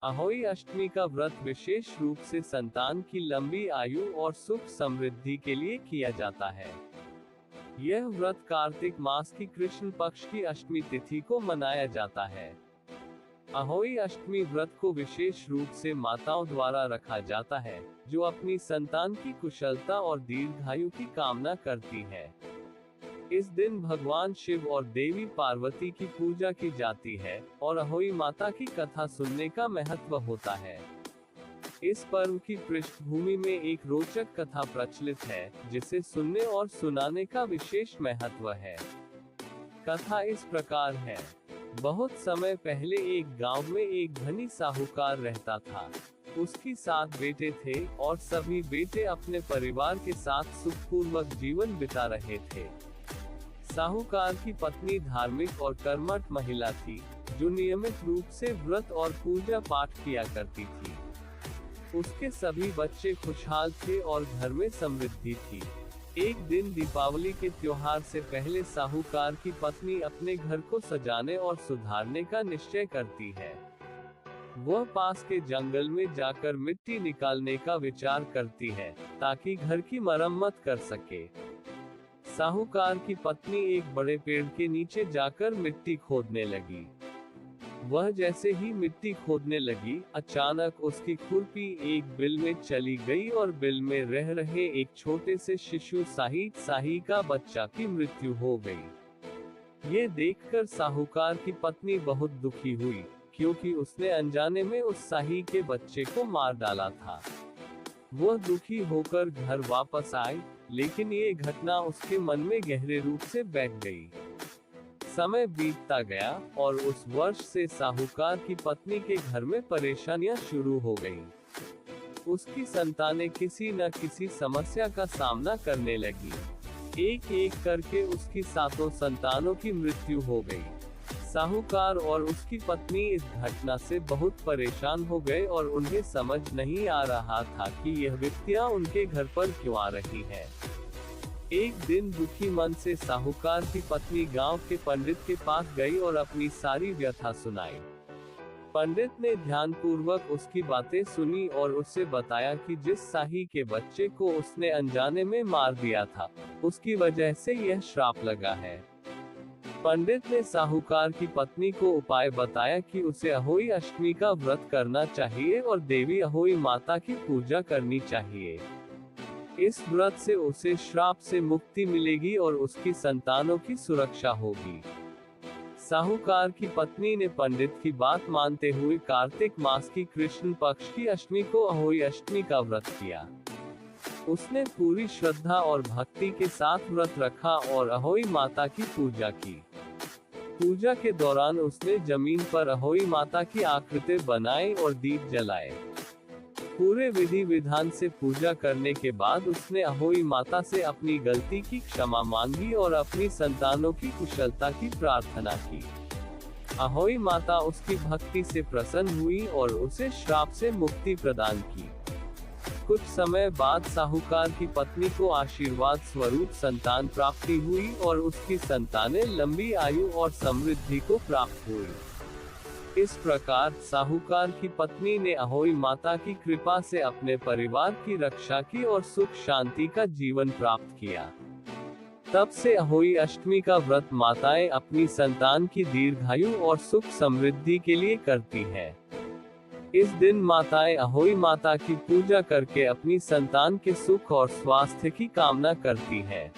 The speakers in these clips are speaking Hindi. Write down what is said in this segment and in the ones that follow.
अहोई अष्टमी का व्रत विशेष रूप से संतान की लंबी आयु और सुख समृद्धि के लिए किया जाता है। यह व्रत कार्तिक मास की कृष्ण पक्ष की अष्टमी तिथि को मनाया जाता है। अहोई अष्टमी व्रत को विशेष रूप से माताओं द्वारा रखा जाता है, जो अपनी संतान की कुशलता और दीर्घायु की कामना करती है। इस दिन भगवान शिव और देवी पार्वती की पूजा की जाती है और अहोई माता की कथा सुनने का महत्व होता है। इस पर्व की पृष्ठभूमि में एक रोचक कथा प्रचलित है, जिसे सुनने और सुनाने का विशेष महत्व है। कथा इस प्रकार है। बहुत समय पहले एक गांव में एक धनी साहूकार रहता था। उसकी 7 बेटे थे और सभी बेटे अपने परिवार के साथ सुखपूर्वक जीवन बिता रहे थे। साहूकार की पत्नी धार्मिक और कर्मठ महिला थी, जो नियमित रूप से व्रत और पूजा पाठ किया करती थी। उसके सभी बच्चे खुशहाल थे और घर में समृद्धि थी। एक दिन दीपावली के त्योहार से पहले साहूकार की पत्नी अपने घर को सजाने और सुधारने का निश्चय करती है। वह पास के जंगल में जाकर मिट्टी निकालने का विचार करती है, ताकि घर की मरम्मत कर सके। साहूकार की पत्नी एक बड़े पेड़ के नीचे जाकर मिट्टी खोदने लगी। वह जैसे ही मिट्टी खोदने लगी, अचानक उसकी खुरपी एक बिल में चली गई और बिल में रह रहे एक छोटे से शिशु साही का बच्चा की मृत्यु हो गई। ये देखकर साहूकार की पत्नी बहुत दुखी हुई, क्योंकि उसने अनजाने में उस साही के बच्चे को मार डाला था। वह दुखी होकर घर वापस आई, लेकिन ये घटना उसके मन में गहरे रूप से बैठ गई। समय बीतता गया और उस वर्ष से साहूकार की पत्नी के घर में परेशानियां शुरू हो गईं। उसकी संतानें किसी न किसी समस्या का सामना करने लगी। एक एक करके उसकी 7 संतानों की मृत्यु हो गई। साहूकार और उसकी पत्नी इस घटना से बहुत परेशान हो गए और उन्हें समझ नहीं आ रहा था कि यह विपत्तियां उनके घर पर क्यों आ रही है। एक दिन दुखी मन से साहूकार की पत्नी गांव के पंडित के पास गई और अपनी सारी व्यथा सुनाई। पंडित ने ध्यानपूर्वक उसकी बातें सुनी और उससे बताया कि जिस साही के बच्चे को उसने अनजाने में मार दिया था, उसकी वजह से यह श्राप लगा है। पंडित ने साहूकार की पत्नी को उपाय बताया कि उसे अहोई अष्टमी का व्रत करना चाहिए और देवी अहोई माता की पूजा करनी चाहिए। इस व्रत से उसे श्राप से मुक्ति मिलेगी और उसकी संतानों की सुरक्षा होगी। साहूकार की पत्नी ने पंडित की बात मानते हुए कार्तिक मास की कृष्ण पक्ष की अष्टमी को अहोई अष्टमी का व्रत किया। उसने पूरी श्रद्धा और भक्ति के साथ व्रत रखा और अहोई माता की पूजा की। पूजा के दौरान उसने जमीन पर अहोई माता की आकृति बनाई और दीप जलाए। पूरे विधि विधान से पूजा करने के बाद उसने अहोई माता से अपनी गलती की क्षमा मांगी और अपनी संतानों की कुशलता की प्रार्थना की। अहोई माता उसकी भक्ति से प्रसन्न हुई और उसे श्राप से मुक्ति प्रदान की। कुछ समय बाद साहूकार की पत्नी को आशीर्वाद स्वरूप संतान प्राप्ति हुई और उसकी संतानें लंबी आयु और समृद्धि को प्राप्त हुई। इस प्रकार साहूकार की पत्नी ने अहोई माता की कृपा से अपने परिवार की रक्षा की और सुख शांति का जीवन प्राप्त किया। तब से अहोई अष्टमी का व्रत माताएं अपनी संतान की दीर्घायु और सुख समृद्धि के लिए करती हैं। इस दिन माताएं अहोई माता की पूजा करके अपनी संतान के सुख और स्वास्थ्य की कामना करती हैं।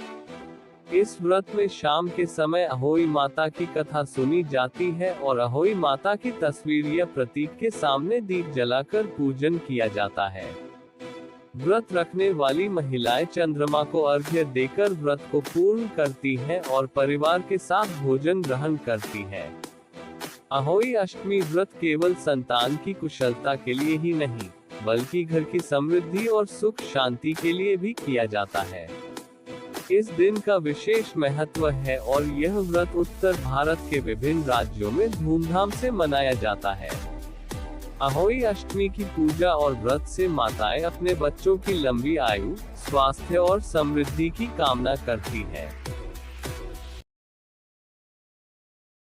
इस व्रत में शाम के समय अहोई माता की कथा सुनी जाती है और अहोई माता की तस्वीर या प्रतीक के सामने दीप जलाकर पूजन किया जाता है। व्रत रखने वाली महिलाएं चंद्रमा को अर्घ्य देकर व्रत को पूर्ण करती हैं और परिवार के साथ भोजन ग्रहण करती हैं। अहोई अष्टमी व्रत केवल संतान की कुशलता के लिए ही नहीं, बल्कि घर की समृद्धि और सुख शांति के लिए भी किया जाता है। इस दिन का विशेष महत्व है और यह व्रत उत्तर भारत के विभिन्न राज्यों में धूमधाम से मनाया जाता है। अहोई अष्टमी की पूजा और व्रत से माताएं अपने बच्चों की लंबी आयु, स्वास्थ्य और समृद्धि की कामना करती हैं।